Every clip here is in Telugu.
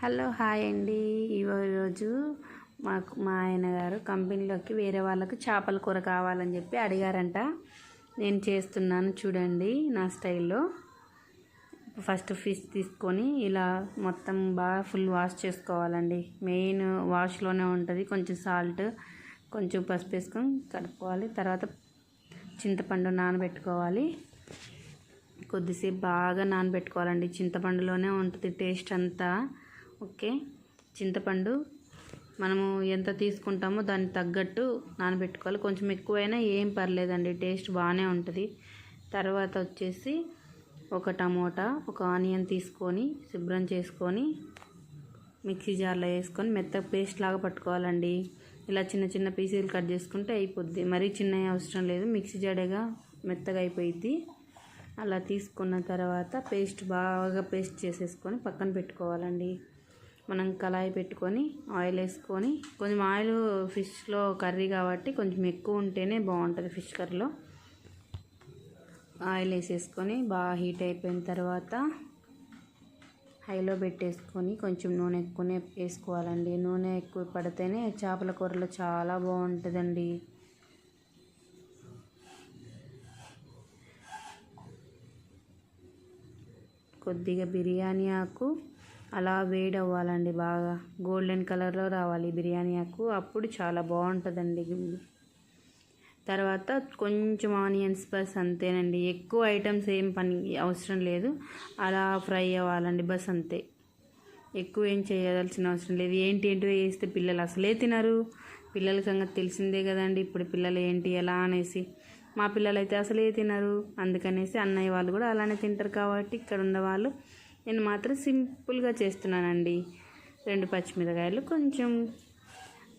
హలో హాయ్ అండి. ఈరోజు మా ఆయన గారు కంపెనీలోకి వేరే వాళ్ళకు చేపల కూర కావాలని చెప్పి అడిగారంట. నేను చేస్తున్నాను చూడండి నా స్టైల్లో. ఫస్ట్ ఫిష్ తీసుకొని ఇలా మొత్తం బాగా ఫుల్ వాష్ చేసుకోవాలండి. మెయిన్ వాష్లోనే ఉంటుంది. కొంచెం సాల్ట్, కొంచెం పసుపు వేసుకొని కడుక్కోవాలి. తర్వాత చింతపండు నానబెట్టుకోవాలి. కొద్దిసేపు బాగా నానబెట్టుకోవాలండి. చింతపండులోనే ఉంటుంది టేస్ట్ అంతా. ఓకే, చింతపండు మనము ఎంత తీసుకుంటామో దానికి తగ్గట్టు నానబెట్టుకోవాలి. కొంచెం ఎక్కువైనా ఏం పర్లేదండి, టేస్ట్ బాగానే ఉంటుంది. తర్వాత వచ్చేసి ఒక టమోటా, ఒక ఆనియన్ తీసుకొని శుభ్రం చేసుకొని మిక్సీ జార్లో వేసుకొని మెత్తగా పేస్ట్ లాగా పట్టుకోవాలండి. ఇలా చిన్న చిన్న పీసులు కట్ చేసుకుంటే అయిపోద్ది. మరీ చిన్నవి అవసరం లేదు, మిక్సీ జాడేగా మెత్తగా అయిపోయిద్ది. అలా తీసుకున్న తర్వాత బాగా పేస్ట్ చేసేసుకొని పక్కన పెట్టుకోవాలండి. మనం కళాయి పెట్టుకొని ఆయిల్ వేసుకొని, కొంచెం ఆయిల్ ఫిష్లో కర్రీ కాబట్టి కొంచెం ఎక్కువ ఉంటేనే బాగుంటుంది. ఫిష్ కర్రీలో ఆయిల్ వేసేసుకొని బాగా హీట్ అయిపోయిన తర్వాత హైలో పెట్టేసుకొని కొంచెం నూనె ఎక్కువనే వేసుకోవాలండి. నూనె ఎక్కువ పడితేనే చేపల కూరలో చాలా బాగుంటుందండి. కొద్దిగా బిర్యానీ ఆకు అలా వేడవ్వాలండి. బాగా గోల్డెన్ కలర్లో రావాలి బిర్యానీ ఆకు, అప్పుడు చాలా బాగుంటుందండి. తర్వాత కొంచెం ఆనియన్స్ బస్ అంతేనండి. ఎక్కువ ఐటమ్స్ ఏం పని అవసరం లేదు. అలా ఫ్రై అవ్వాలండి బస్ అంతే. ఎక్కువ ఏం చేయాల్సిన అవసరం లేదు. ఏంటో వేస్తే పిల్లలు అసలే తినరు. పిల్లల సంగతి తెలిసిందే కదండి. ఇప్పుడు పిల్లలు ఏంటి ఎలా అనేసి, మా పిల్లలు అయితే అసలే తినరు. అందుకనేసి అన్నయ్య వాళ్ళు కూడా అలానే తింటారు కాబట్టి ఇక్కడ ఉన్నవాళ్ళు, నేను మాత్రం సింపుల్గా చేస్తున్నానండి. 2 పచ్చిమిరకాయలు, కొంచెం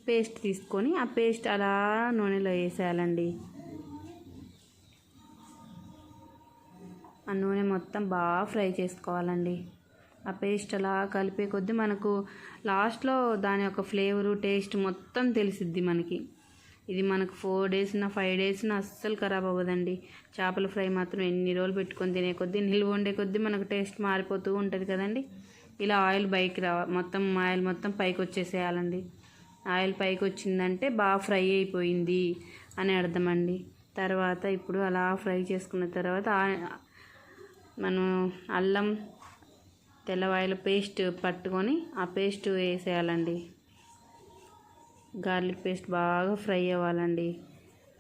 పేస్ట్ తీసుకొని ఆ పేస్ట్ అలా నూనెలో వేసేయాలండి. ఆ నూనె మొత్తం బాగా ఫ్రై చేసుకోవాలండి. ఆ పేస్ట్ అలా కలిపే కొద్దీ మనకు లాస్ట్లో దాని యొక్క ఫ్లేవరు టేస్ట్ మొత్తం తెలిసిద్ది మనకి. ఇది మనకు 4 days 5 days అస్సలు ఖరాబ్ అవ్వదండి. చేపల ఫ్రై మాత్రం ఎన్ని రోజులు పెట్టుకొని తినే కొద్దీ, నిల్వ ఉండే కొద్దీ మనకు టేస్ట్ మారిపోతూ ఉంటుంది కదండి. ఇలా ఆయిల్ ఆయిల్ మొత్తం పైకి వచ్చేసేయాలండి. ఆయిల్ పైకి వచ్చిందంటే బాగా ఫ్రై అయిపోయింది అని అర్థం అండి. తర్వాత ఇప్పుడు అలా ఫ్రై చేసుకున్న తర్వాత మనం అల్లం తెల్లవాయల పేస్ట్ పట్టుకొని ఆ పేస్ట్ వేసేయాలండి. గార్లిక్ పేస్ట్ బాగా ఫ్రై అవ్వాలండి.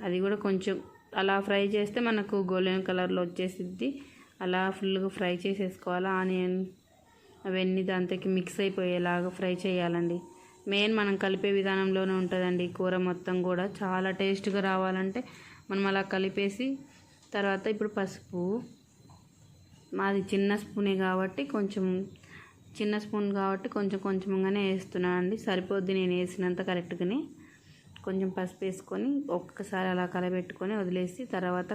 అది కూడా కొంచెం అలా ఫ్రై చేస్తే మనకు గోల్డెన్ కలర్లో వచ్చేసిద్ది. అలా ఫుల్గా ఫ్రై చేసేసుకోవాలి. ఆనియన్ అవన్నీ దాంతోకి మిక్స్ అయిపోయేలాగా ఫ్రై చేయాలండి. మెయిన్ మనం కలిపే విధానంలోనే ఉంటుందండి కూర మొత్తం కూడా. చాలా టేస్ట్గా రావాలంటే మనం అలా కలిపేసి తర్వాత ఇప్పుడు పసుపు, మాది చిన్న స్పూనే కాబట్టి కొంచెం కొంచెంగానే వేస్తున్నాను అండి. సరిపోద్ది నేను వేసినంత కరెక్ట్గానే. కొంచెం పసుపు వేసుకొని ఒక్కసారి అలా కలబెట్టుకొని వదిలేసి, తర్వాత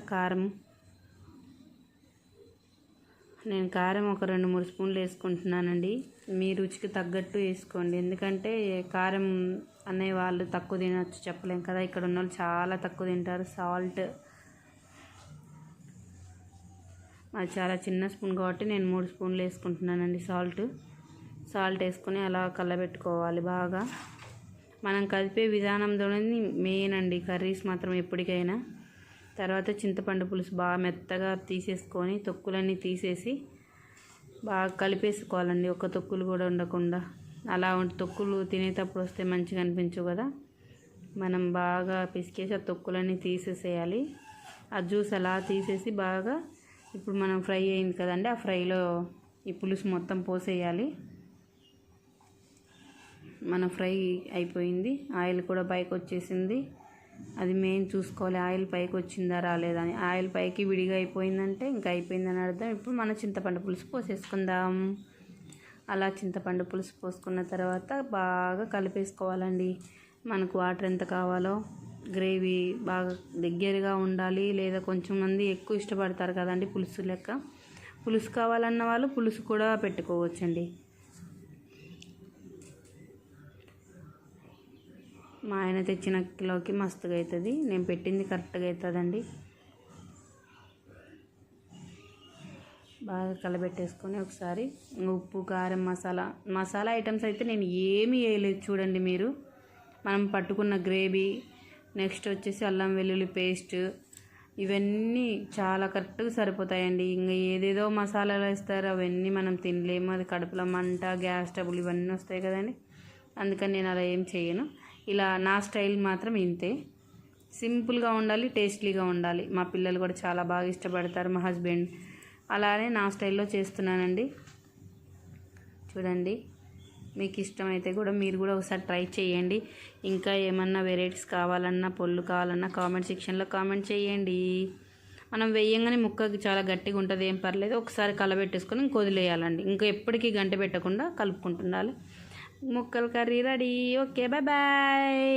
నేను కారం ఒక 2-3 స్పూన్లు వేసుకుంటున్నానండి. మీ రుచికి తగ్గట్టు వేసుకోండి. ఎందుకంటే కారం అనే వాళ్ళు తక్కువ తినచ్చు చెప్పలేం కదా. ఇక్కడ ఉన్న వాళ్ళు చాలా తక్కువ తింటారు. సాల్ట్ అది చాలా చిన్న స్పూన్ కాబట్టి నేను 3 స్పూన్లు వేసుకుంటున్నానండి సాల్ట్ వేసుకొని అలా కలబెట్టుకోవాలి బాగా. మనం కలిపే విధానంతోనే మెయిన్ అండి కర్రీస్ మాత్రం ఎప్పటికైనా. తర్వాత చింతపండు పులుసు బాగా మెత్తగా తీసేసుకొని తొక్కులన్నీ తీసేసి బాగా కలిపేసుకోవాలండి. ఒక తొక్కులు కూడా ఉండకుండా. అలా తొక్కులు తినేటప్పుడు వస్తే మంచిగా అనిపించవు కదా. మనం బాగా పిసికేసి ఆ తొక్కులన్నీ తీసేసేయాలి. ఆ జ్యూస్ అలా తీసేసి బాగా, ఇప్పుడు మనం ఫ్రై అయింది కదండి, ఆ ఫ్రైలో ఈ పులుసు మొత్తం పోసేయాలి. మన ఫ్రై అయిపోయింది. ఆయిల్ కూడా పైకి వచ్చేసింది. అది మెయిన్ చూసుకోవాలి, ఆయిల్ పైకి వచ్చిందా రాలేదని. ఆయిల్ పైకి విడిగా అయిపోయిందంటే ఇంకా అయిపోయిందని అర్థం. ఇప్పుడు మన చింతపండు పులుసు పోసేసుకుందాం. అలా చింతపండు పులుసు పోసుకున్న తర్వాత బాగా కలిపేసుకోవాలండి. మనకు వాటర్ ఎంత కావాలో, గ్రేవీ బాగా దగ్గరగా ఉండాలి, లేదా కొంచెం మంది ఎక్కువ ఇష్టపడతారు కదండి పులుసు లెక్క. పులుసు కావాలన్న వాళ్ళు పులుసు కూడా పెట్టుకోవచ్చండి. మా ఆయన తెచ్చిన కిలోకి మస్తుగా అవుతుంది. నేను పెట్టింది కరెక్ట్గా అవుతుందండి. బాగా కలబెట్టేసుకొని ఒకసారి ఉప్పు కారం మసాలా ఐటమ్స్ అయితే నేను ఏమీ వేయలేదు చూడండి మీరు. మనం పట్టుకున్న గ్రేవీ, నెక్స్ట్ వచ్చేసి అల్లం వెల్లుల్లి పేస్ట్, ఇవన్నీ చాలా కరెక్ట్గా సరిపోతాయండి. ఇంకా ఏదేదో మసాలాలు వేస్తారు, అవన్నీ మనం తినలేము. అది కడుపులో మంట, గ్యాస్ ట్రబుల్ ఇవన్నీ వస్తాయి కదండి. అందుకని నేను అలా ఏం చేయను. ఇలా నా స్టైల్ మాత్రం ఇంతే, సింపుల్గా ఉండాలి, టేస్టీగా ఉండాలి. మా పిల్లలు కూడా చాలా బాగా ఇష్టపడతారు, మా హస్బెండ్. అలానే నా స్టైల్లో చేస్తున్నానండి. చూడండి, మీకు ఇష్టమైతే కూడా మీరు కూడా ఒకసారి ట్రై చేయండి. ఇంకా ఏమన్నా వెరైటీస్ కావాలన్నా, పొళ్ళు కావాలన్నా కామెంట్ సెక్షన్లో కామెంట్ చేయండి. మనం వేయంగానే ముక్కకి చాలా గట్టిగా ఉంటుంది, ఏం పర్లేదు. ఒకసారి కలబెట్టేసుకొని ఇంక వదిలేయాలండి. ఇంకా ఎప్పటికీ గంట పెట్టకుండా కలుపుకుంటుండాలి. ముక్కల curry ready. Okay, bye bye.